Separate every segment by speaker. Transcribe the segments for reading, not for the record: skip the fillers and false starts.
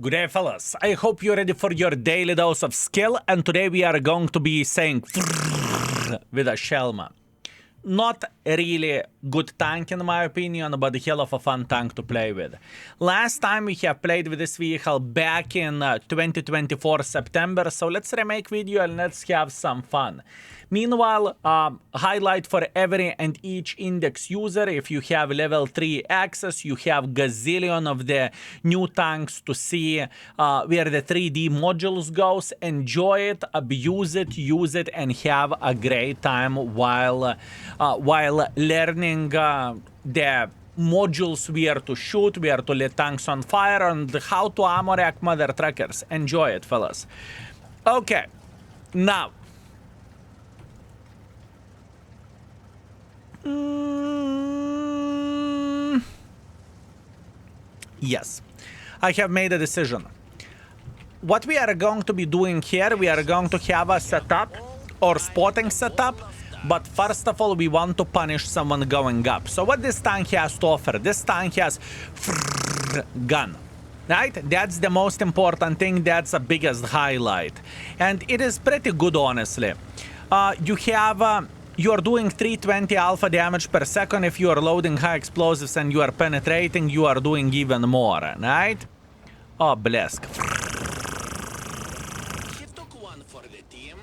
Speaker 1: Good day, fellas. I hope you're ready for your daily dose of skill, and today we are going to be saying with a Shelma. Not really good tank in my opinion, but a hell of a fun tank to play with. Last time we have played with this vehicle back in 2024 September, so let's remake video and let's have some fun. Meanwhile, highlight for every and each index user: if you have level 3 access, you have gazillion of the new tanks to see where the 3D modules goes. Enjoy it, abuse it, use it, and have a great time while learning the modules where to shoot, where to let tanks on fire, and how to ammo rack mother truckers. Enjoy it, fellas. Okay, now. Yes, I have made a decision. What we are going to be doing here, we are going to have a setup or spotting setup, but first of all we want to punish someone going up. So what this tank has to offer? This tank has gun, right? That's the most important thing, that's the biggest highlight, and it is pretty good, honestly. You are doing 320 alpha damage per second. If you are loading high explosives and you are penetrating, you are doing even more, right? Oh, bless.
Speaker 2: He took one for the team.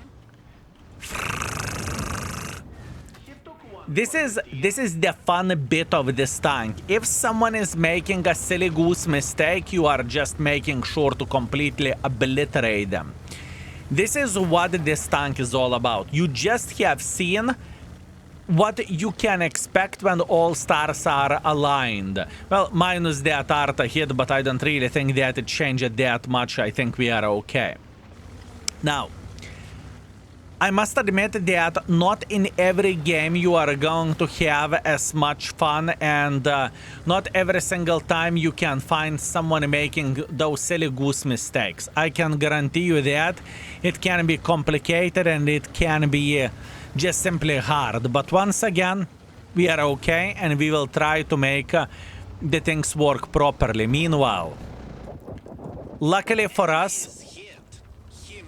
Speaker 1: This is the fun bit of this tank. If someone is making a silly goose mistake, you are just making sure to completely obliterate them. This is what this tank is all about. You just have seen what you can expect when all stars are aligned. Well, minus that Arta hit, but I don't really think that it changed that much. I think we are okay. Now, I must admit that not in every game you are going to have as much fun, and not every single time you can find someone making those silly goose mistakes. I can guarantee you that it can be complicated and it can be just simply hard. But once again, we are okay and we will try to make the things work properly. Meanwhile, luckily for us,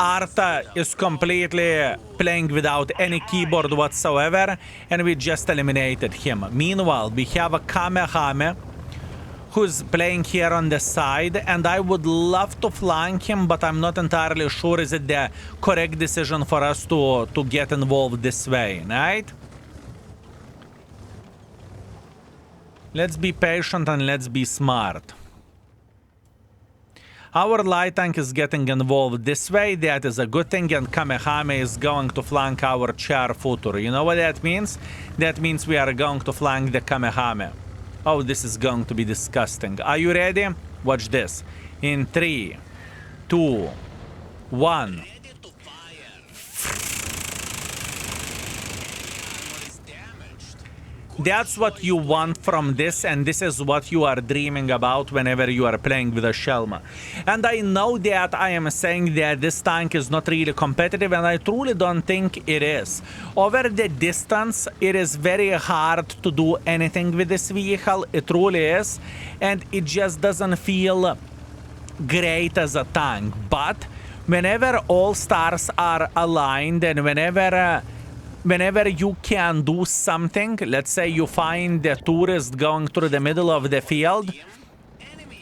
Speaker 1: Arta is completely playing without any keyboard whatsoever, and we just eliminated him. Meanwhile, we have a Kamehame who's playing here on the side, and I would love to flank him, but I'm not entirely sure is it the correct decision for us to get involved this way, right? Let's be patient and let's be smart. Our light tank is getting involved this way. That is a good thing, and Kamehame is going to flank our char footer. You know what that means? That means we are going to flank the Kamehame. Oh, this is going to be disgusting. Are you ready? Watch this. In 3, 2, 1. That's what you want from this, and this is what you are dreaming about whenever you are playing with a Shelma. And I know that I am saying that this tank is not really competitive, and I truly don't think it is. Over the distance, it is very hard to do anything with this vehicle. It truly is, and it just doesn't feel great as a tank. But whenever all stars are aligned, and whenever you can do something, let's say you find the tourist going through the middle of the field,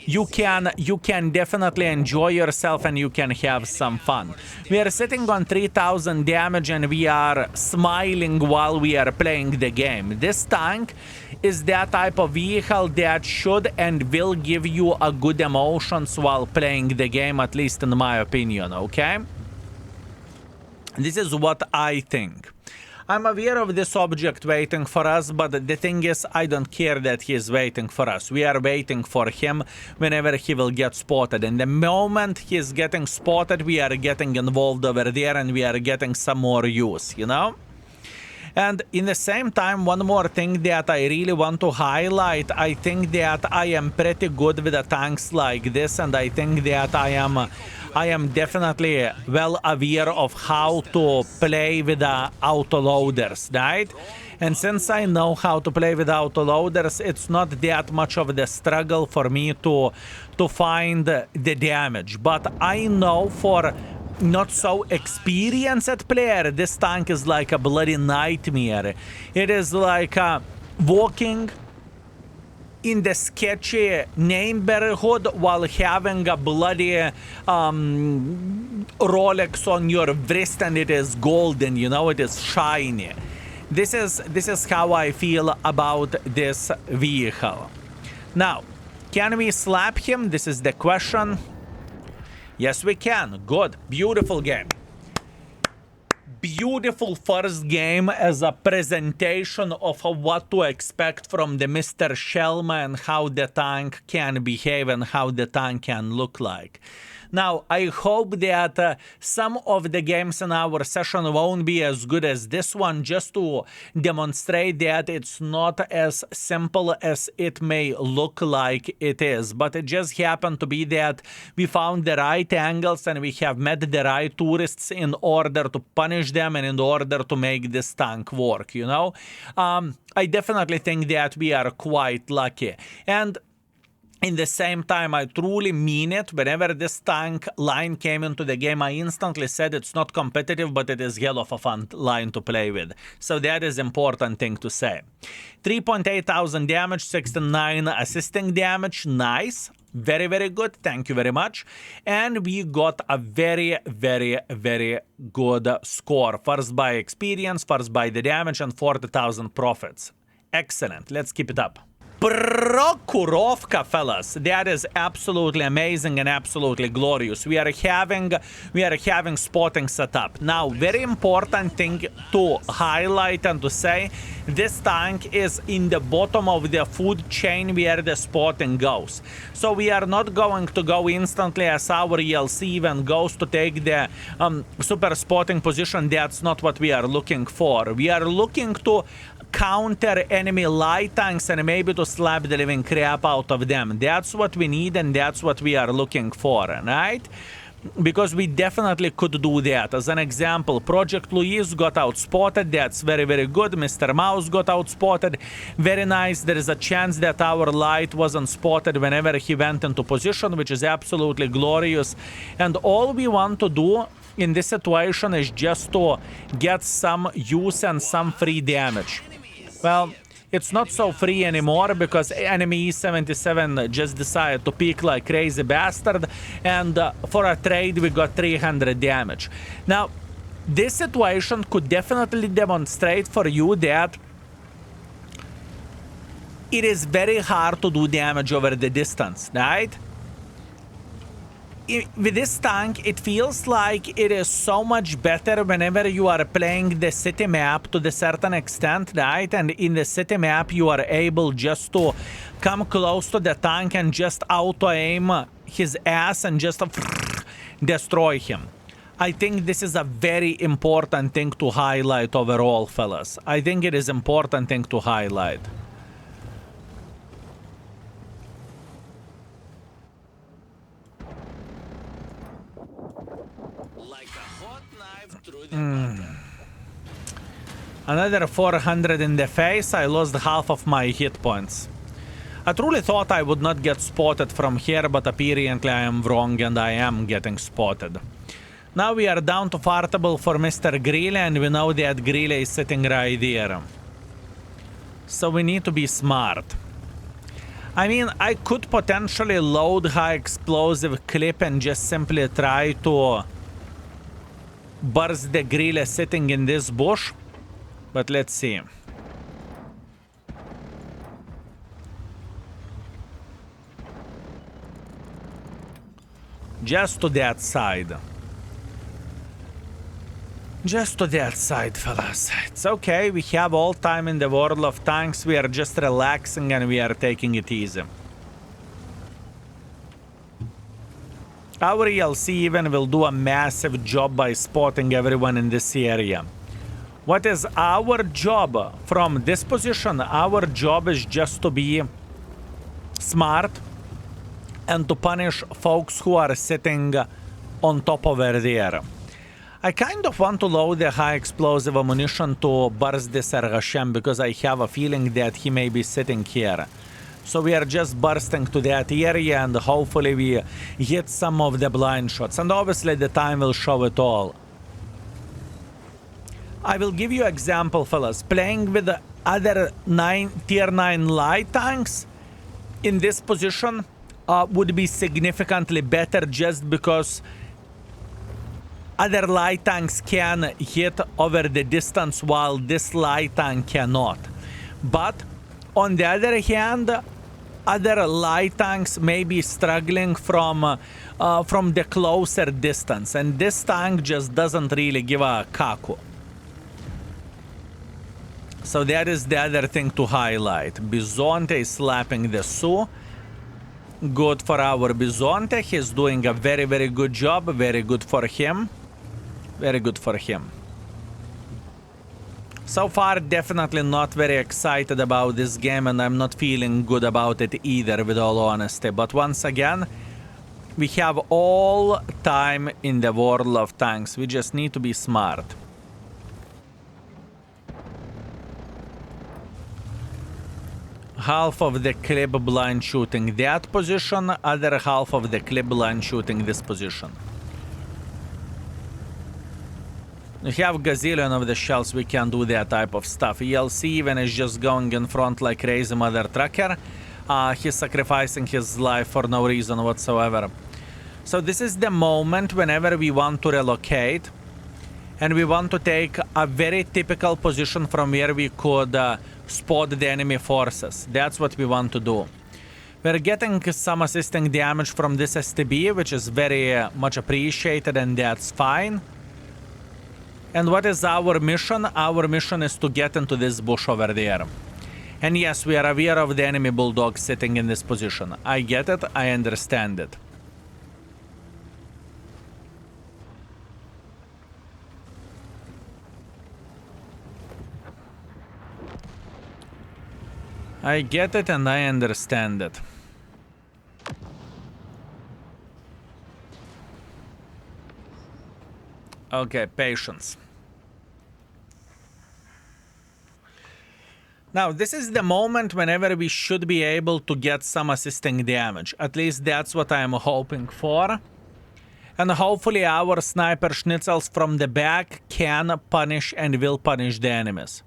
Speaker 1: you can definitely enjoy yourself and you can have some fun. We are sitting on 3000 damage and we are smiling while we are playing the game. This tank is that type of vehicle that should and will give you a good emotions while playing the game, at least in my opinion, okay? This is what I think. I'm aware of this object waiting for us, but the thing is, I don't care that he is waiting for us. We are waiting for him whenever he will get spotted. And the moment he is getting spotted, we are getting involved over there and we are getting some more use, you know? And in the same time, one more thing that I really want to highlight, I think that I am pretty good with the tanks like this, and I think that I am definitely well aware of how to play with the autoloaders, right? And since I know how to play with autoloaders, it's not that much of the struggle for me to find the damage. But I know for not so experienced player, this tank is like a bloody nightmare. It is like walking in the sketchy neighborhood while having a bloody Rolex on your wrist, and it is golden, you know, it is shiny. This is how I feel about this vehicle. Now, can we slap him? This is the question. Yes, we can. Good. Beautiful game. Beautiful first game as a presentation of what to expect from the Mr. Shelma and how the tank can behave and how the tank can look like. Now, I hope that some of the games in our session won't be as good as this one, just to demonstrate that it's not as simple as it may look like it is. But it just happened to be that we found the right angles and we have met the right tourists in order to punish them and in order to make this tank work, you know? I definitely think that we are quite lucky. And in the same time, I truly mean it. Whenever this tank line came into the game, I instantly said it's not competitive, but it is hell of a fun line to play with. So that is important thing to say. 3.8 thousand damage, 69 assisting damage. Nice. Very, very good. Thank you very much. And we got a very, very, very good score. First by experience, first by the damage, and 40,000 profits. Excellent. Let's keep it up. Prokhorovka, fellas, that is absolutely amazing and absolutely glorious. We are having spotting set up. Now, very important thing to highlight and to say, this tank is in the bottom of the food chain where the spotting goes. So we are not going to go instantly as our ELC even goes to take the super spotting position. That's not what we are looking for. We are looking to counter enemy light tanks and maybe to slap the living crap out of them. That's what we need and that's what we are looking for, right? Because we definitely could do that. As an example, Project Louise got outspotted. That's very, very good. Mr. Mouse got outspotted. Very nice. There is a chance that our light wasn't spotted whenever he went into position, which is absolutely glorious. And all we want to do in this situation is just to get some use and some free damage. Well, it's not so free anymore because enemy E77 just decided to peek like crazy bastard, and for a trade we got 300 damage. Now, this situation could definitely demonstrate for you that it is very hard to do damage over the distance, right? With this tank, it feels like it is so much better whenever you are playing the city map to the certain extent, right? And in the city map, you are able just to come close to the tank and just auto-aim his ass and just destroy him. I think this is a very important thing to highlight overall, fellas. I think it is important thing to highlight. Another 400 in the face. I lost half of my hit points. I truly thought I would not get spotted from here, but apparently I am wrong and I am getting spotted. Now we are down to fartable for Mr. Grille, and we know that Grille is sitting right there. So we need to be smart. I mean, I could potentially load high explosive clip and just simply try to burst the Grille sitting in this bush. But let's see. Just to that side. Just to that side, fellas. It's okay, we have all time in the world of tanks. We are just relaxing and we are taking it easy. Our ELC even will do a massive job by spotting everyone in this area. What is our job from this position? Our job is just to be smart and to punish folks who are sitting on top over there. I kind of want to load the high explosive ammunition to burst this Hashem because I have a feeling that he may be sitting here. So we are just bursting to that area and hopefully we hit some of the blind shots. And obviously the time will show it all. I will give you example, fellas. Playing with the other tier 9 light tanks in this position would be significantly better just because other light tanks can hit over the distance while this light tank cannot. But on the other hand, other light tanks may be struggling from the closer distance, and this tank just doesn't really give a kaku. So that is the other thing to highlight. Bizonte is slapping the Su. Good for our Bizonte. He's doing a very, very good job. Very good for him. Very good for him. So far, definitely not very excited about this game, and I'm not feeling good about it either, with all honesty. But once again, we have all time in the world of tanks. We just need to be smart. Half of the clip blind shooting that position, other half of the clip blind shooting this position. We have gazillion of the shells, we can do that type of stuff. ELC even is just going in front like crazy mother trucker. He's sacrificing his life for no reason whatsoever. So this is the moment whenever we want to relocate and we want to take a very typical position from where we could spot the enemy forces. That's what we want to do. We're getting some assisting damage from this STB, which is very much appreciated, and that's fine. And what is our mission? Our mission is to get into this bush over there. And yes, we are aware of the enemy bulldog sitting in this position. I get it, I understand it. I get it and I understand it. Okay, patience. Now, this is the moment whenever we should be able to get some assisting damage. At least that's what I am hoping for. And hopefully our sniper schnitzels from the back can punish and will punish the enemies.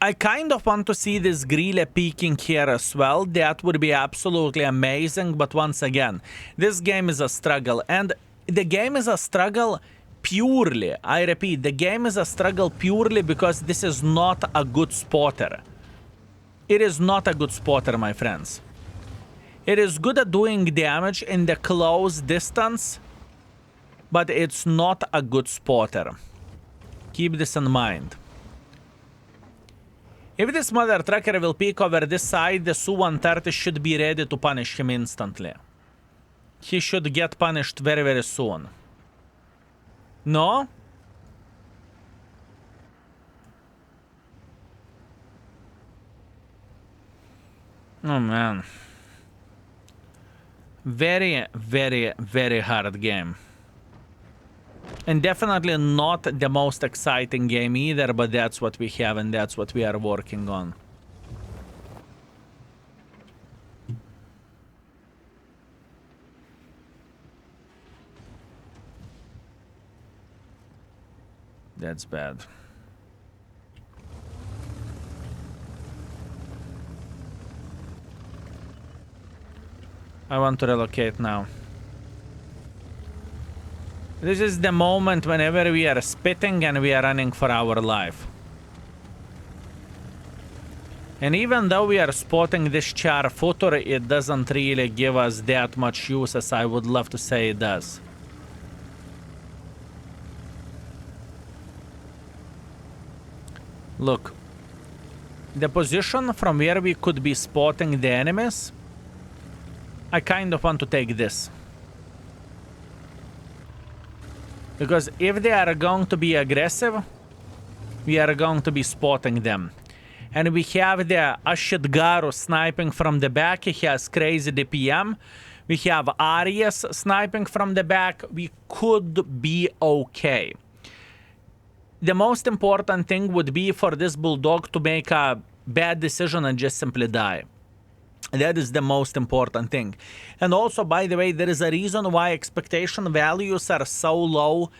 Speaker 1: I kind of want to see this grille peeking here as well. That would be absolutely amazing. But once again, this game is a struggle. And the game is a struggle purely, I repeat, the game is a struggle purely because this is not a good spotter. It is not a good spotter, my friends. It is good at doing damage in the close distance, but it's not a good spotter. Keep this in mind. If this mother trucker will peek over this side, the Su-130 should be ready to punish him instantly. He should get punished very, very soon. No? Oh, man. Very, very, very hard game. And definitely not the most exciting game either, but that's what we have and that's what we are working on. That's bad. I want to relocate now. This is the moment whenever we are spitting and we are running for our life. And even though we are spotting this char footer, it doesn't really give us that much use as I would love to say it does. Look, the position from where we could be spotting the enemies, I kind of want to take this. Because if they are going to be aggressive, we are going to be spotting them. And we have the Ashidgaru sniping from the back. He has crazy DPM. We have Aries sniping from the back. We could be okay. The most important thing would be for this bulldog to make a bad decision and just simply die. That is the most important thing. And also, by the way, there is a reason why expectation values are so low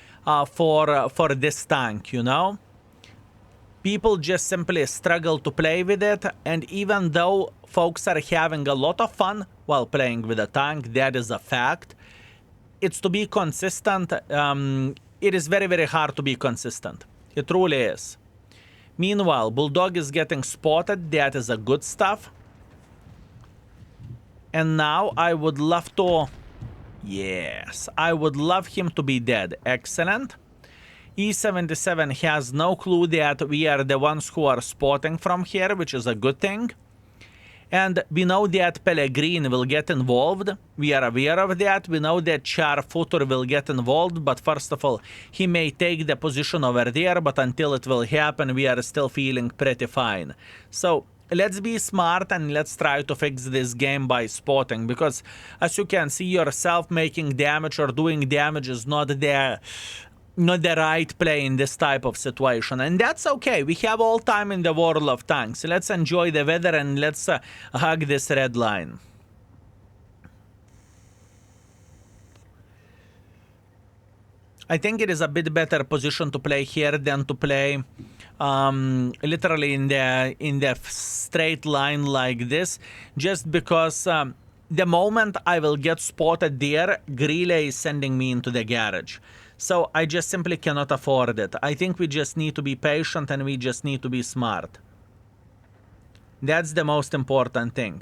Speaker 1: for this tank, you know? People just simply struggle to play with it, and even though folks are having a lot of fun while playing with a tank, that is a fact. It's to be consistent. It is very, very hard to be consistent. It truly is. Meanwhile, Bulldog is getting spotted. That is a good stuff. And now I would love to... Yes, I would love him to be dead. Excellent. E77 has no clue that we are the ones who are spotting from here, which is a good thing. And we know that Pellegrin will get involved. We are aware of that. We know that Charfutur will get involved, but first of all, he may take the position over there, but until it will happen, we are still feeling pretty fine. So let's be smart and let's try to fix this game by spotting, because as you can see yourself, making damage or doing damage is not the right play in this type of situation, and that's okay. We have all time in the world of tanks. Let's enjoy the weather and let's hug this red line. I think it is a bit better position to play here than to play literally in the straight line like this, just because the moment I will get spotted there, Grille is sending me into the garage. So I just simply cannot afford it. I think we just need to be patient and we just need to be smart. That's the most important thing.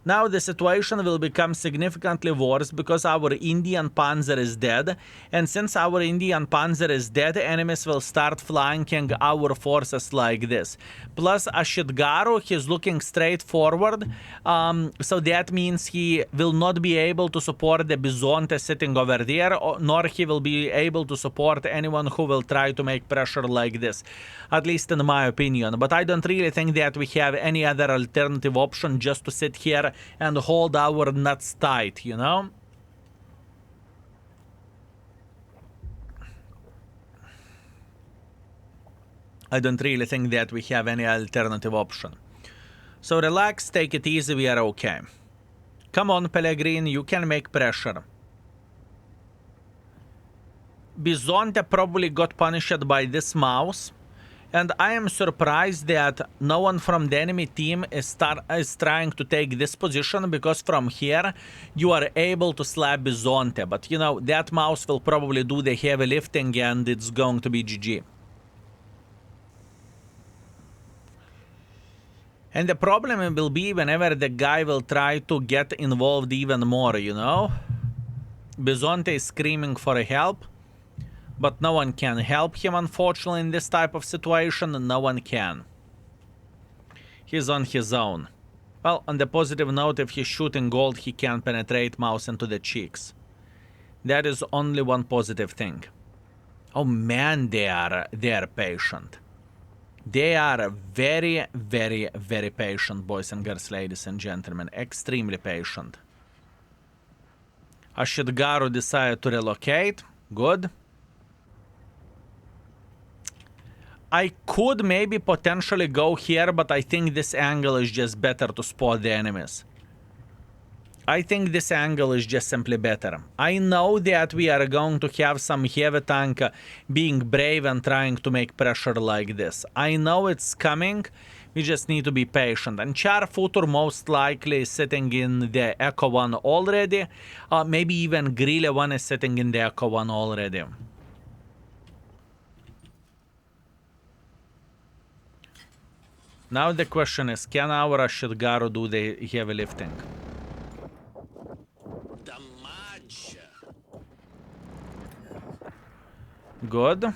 Speaker 1: Now the situation will become significantly worse because our Indian Panzer is dead, and since our Indian Panzer is dead, enemies will start flanking our forces like this. Plus Ashitgaru, he's looking straight forward, so that means he will not be able to support the Bisonte sitting over there, nor he will be able to support anyone who will try to make pressure like this, at least in my opinion. But I don't really think that we have any other alternative option just to sit here and hold our nuts tight, you know? I don't really think that we have any alternative option. So relax, take it easy, we are okay. Come on, Pellegrin, you can make pressure. Bisonte probably got punished by this mouse. And I am surprised that no one from the enemy team is trying to take this position, because from here you are able to slap Bisonte. But you know, that mouse will probably do the heavy lifting and it's going to be GG. And the problem will be whenever the guy will try to get involved even more, you know? Bisonte is screaming for help. But no one can help him, unfortunately, in this type of situation. No one can. He's on his own. Well, on the positive note, if he's shooting gold, he can penetrate mouse into the cheeks. That is only one positive thing. Oh man, they are patient. They are very, very, very patient, boys and girls, ladies and gentlemen. Extremely patient. Ashitgaru decided to relocate. Good. I could maybe potentially go here, but I think this angle is just better to spot the enemies. I think this angle is just simply better. I know that we are going to have some heavy tank being brave and trying to make pressure like this. I know it's coming. We just need to be patient. And Charfutur most likely is sitting in the Echo 1 already. Maybe even Grille 1 is sitting in the Echo 1 already. Now the question is, can our Ashitgaru do the heavy lifting?
Speaker 2: Damage.
Speaker 1: Good.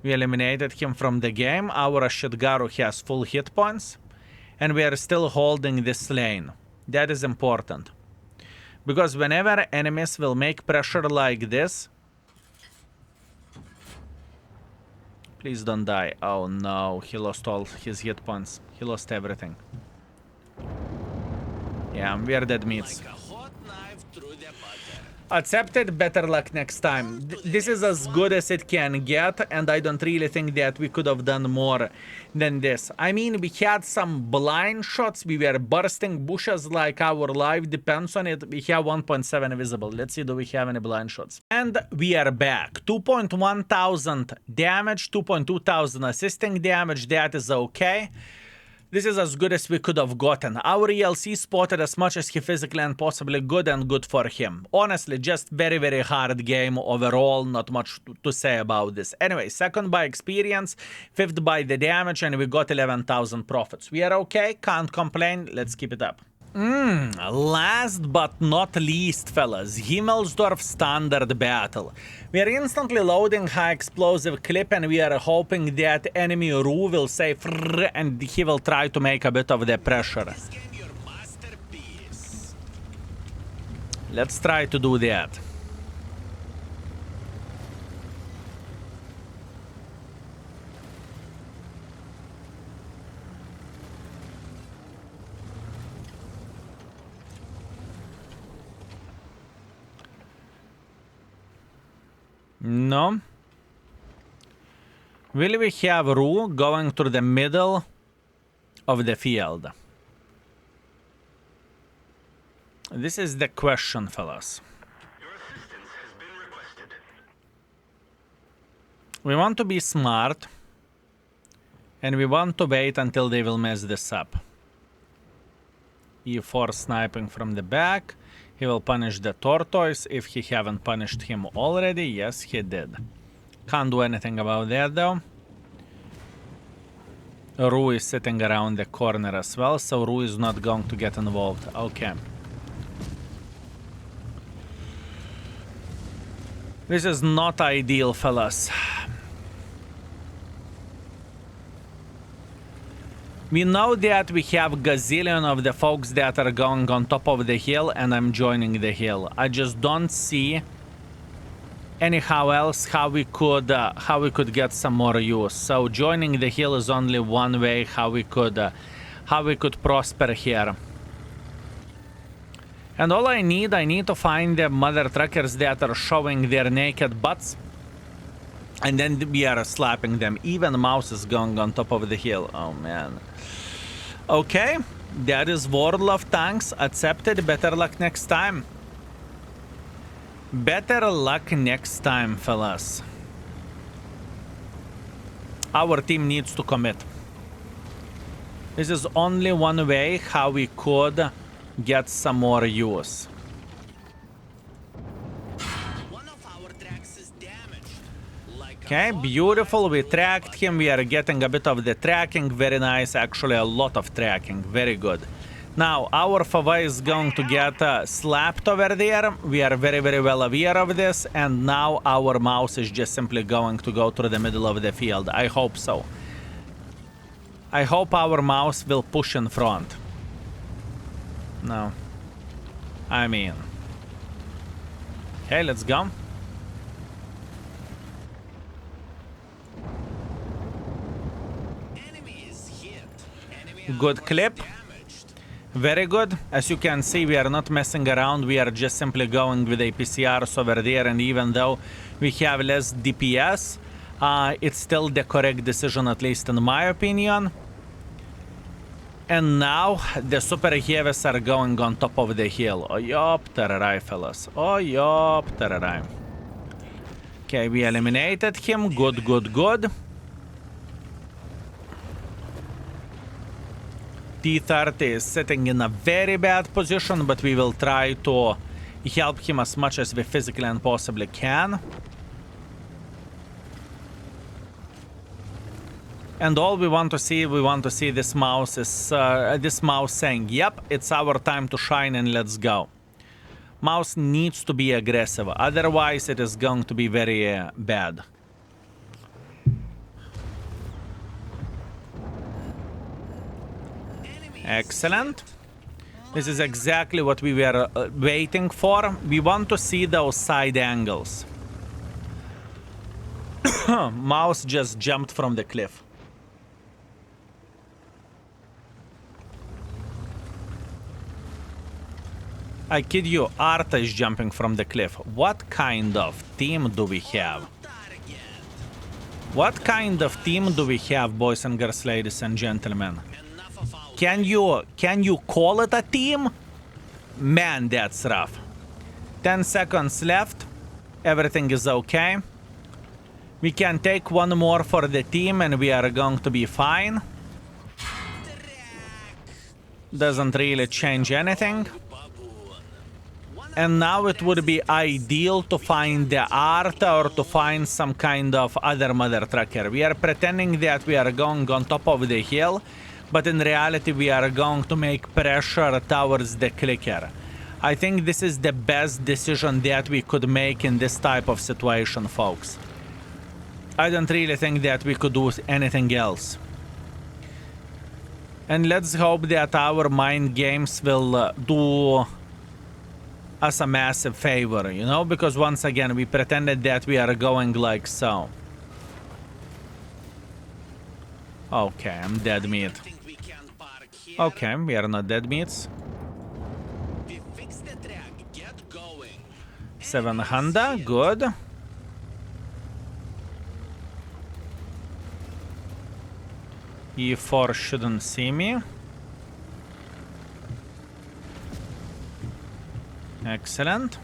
Speaker 1: We eliminated him from the game. Our Ashitgaru has full hit points. And we are still holding this lane. That is important. Because whenever enemies will make pressure like this... Please don't die. Oh no, he lost all his hit points. He lost everything. Yeah, we're dead meats.
Speaker 2: Like a hot knife through the butter.
Speaker 1: Accepted, better luck next time. This is as good as it can get, and I don't really think that we could have done more than this. I mean, we had some blind shots, we were bursting bushes like our life depends on it. We have 1.7 visible. Let's see, do we have any blind shots? And we are back. 2.1 thousand damage, 2.2 thousand assisting damage, that is okay. This is as good as we could have gotten. Our ELC spotted as much as he physically and possibly good, and good for him. Honestly, just very, very hard game overall. Not much to say about this. Anyway, second by experience, fifth by the damage, and we got 11,000 profits. We are okay, can't complain. Let's keep it up. Last but not least, fellas, Himmelsdorf standard battle. We are instantly loading high explosive clip, and we are hoping that enemy Ru will say frrrr, and he will try to make a bit of the pressure.
Speaker 2: This game your masterpiece.
Speaker 1: Let's try to do that. No. Will we have Ru going through the middle of the field? This is the question, fellas.
Speaker 3: Your assistance has been requested.
Speaker 1: We want to be smart, and we want to wait until they will mess this up. E4 sniping from the back. He will punish the tortoise if he haven't punished him already. Yes, he did. Can't do anything about that though. Ru is sitting around the corner as well, so Ru is not going to get involved. Okay. This is not ideal, fellas. We know that we have gazillion of the folks that are going on top of the hill, and I'm joining the hill. I just don't see anyhow else how we could get some more use. So joining the hill is only one way how we could prosper here. And all I need to find the mother truckers that are showing their naked butts. And then we are slapping them. Even Mouse is going on top of the hill. Oh, man. Okay. That is World of Tanks. Accepted. Better luck next time. Better luck next time, fellas. Our team needs to commit. This is only one way how we could get some more use.
Speaker 2: One of our tracks is damaged. Like
Speaker 1: Okay, beautiful. We tracked him. We are getting a bit of the tracking. Very nice. Actually, a lot of tracking. Very good. Now, our Fava is going to get slapped over there. We are very, very well aware of this. And now our Mouse is just simply going to go through the middle of the field. I hope so. I hope our Mouse will push in front. No. I mean. Okay, let's go.
Speaker 2: enemy is hit. Enemy
Speaker 1: Good
Speaker 2: armor
Speaker 1: clip.
Speaker 2: damaged.
Speaker 1: Very good. As you can see, we are not messing around. We are just simply going with APCRs over there. And even though we have less DPS, it's still the correct decision, at least in my opinion. And now the super heavies are going on top of the hill. Oh, yup, tararai, fellas. Oh, yup, tararai. Okay, we eliminated him. Good, good, good. T30 is sitting in a very bad position, but we will try to help him as much as we physically and possibly can. And all we want to see this mouse is this mouse saying, "Yep, it's our time to shine and let's go." Mouse needs to be aggressive, otherwise it is going to be very bad. Excellent. This is exactly what we were waiting for. We want to see those side angles. Mouse just jumped from the cliff. I kid you, Arta is jumping from the cliff. What kind of team do we have?
Speaker 2: Target.
Speaker 1: What kind of team do we have, boys and girls, ladies and gentlemen?
Speaker 2: Enough of our
Speaker 1: Can you call it a team? Man, that's rough. 10 seconds left. Everything is okay. We can take one more for the team and we are going to be fine. Doesn't really change anything.
Speaker 2: baboon.
Speaker 1: And now it would be ideal to find the Arta or to find some kind of other mother trucker. We are pretending that we are going on top of the hill, but in reality we are going to make pressure towards the clicker. I think this is the best decision that we could make in this type of situation, folks. I don't really think that we could do anything else. And let's hope that our mind games will do us a massive favor, you know? Because once again, we pretended that we are going like so. Okay, I'm dead meat.
Speaker 2: Think we can park here?
Speaker 1: Okay, we are not dead meats.
Speaker 2: We fix the track. Get going.
Speaker 1: 700, good. E4 shouldn't see me. Excellent.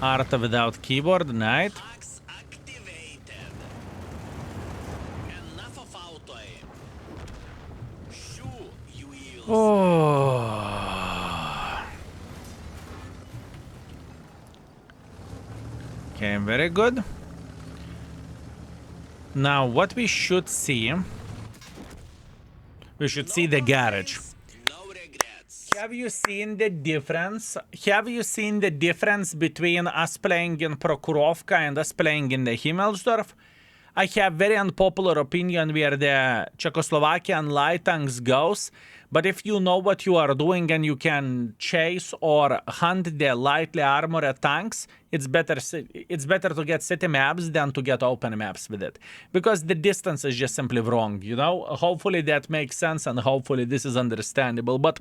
Speaker 1: Arta without keyboard, knight.
Speaker 2: Axe activated. Enough of auto aim. Shoo, you eels.
Speaker 1: Oh. Okay, very good. Now, what we should see... We should see the garage.
Speaker 2: No regrets.
Speaker 1: Have you seen the difference? Have you seen the difference between us playing in Prokhorovka and us playing in the Himmelsdorf? I have very unpopular opinion where the Czechoslovakian light tanks goes, but if you know what you are doing and you can chase or hunt the lightly armored tanks, it's better to get city maps than to get open maps with it. Because the distance is just simply wrong, you know? Hopefully that makes sense and hopefully this is understandable, but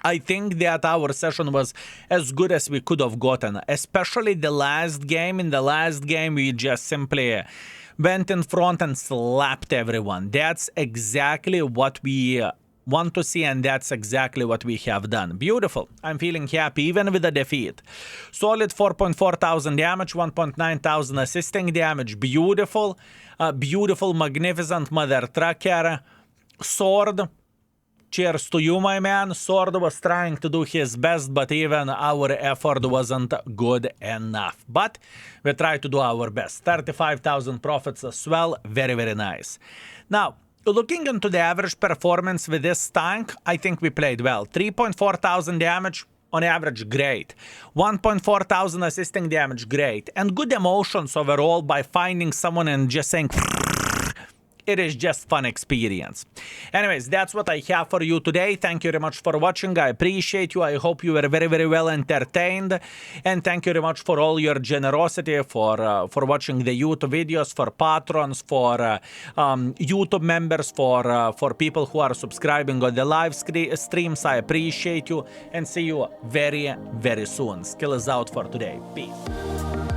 Speaker 1: I think that our session was as good as we could have gotten, especially the last game. In the last game, we just simply went in front and slapped everyone. That's exactly what we want to see, and that's exactly what we have done. Beautiful. I'm feeling happy even with the defeat. Solid 4.4 thousand damage, 1.9 thousand assisting damage. Beautiful. Beautiful, magnificent mother trucker. Sword. Cheers to you, my man. Sword was trying to do his best, but even our effort wasn't good enough. But we tried to do our best. 35,000 profits as well. Very, very nice. Now, looking into the average performance with this tank, I think we played well. 3.4 thousand damage. On average, great. 1.4 thousand assisting damage, great. And good emotions overall by finding someone and just saying... It is just fun experience. Anyways, that's what I have for you today. Thank you very much for watching. I appreciate you. I hope you were very, very well entertained. And thank you very much for all your generosity, for watching the YouTube videos, for patrons, for YouTube members, for people who are subscribing on the live streams. I appreciate you and see you very, very soon. Skill is out for today. Peace.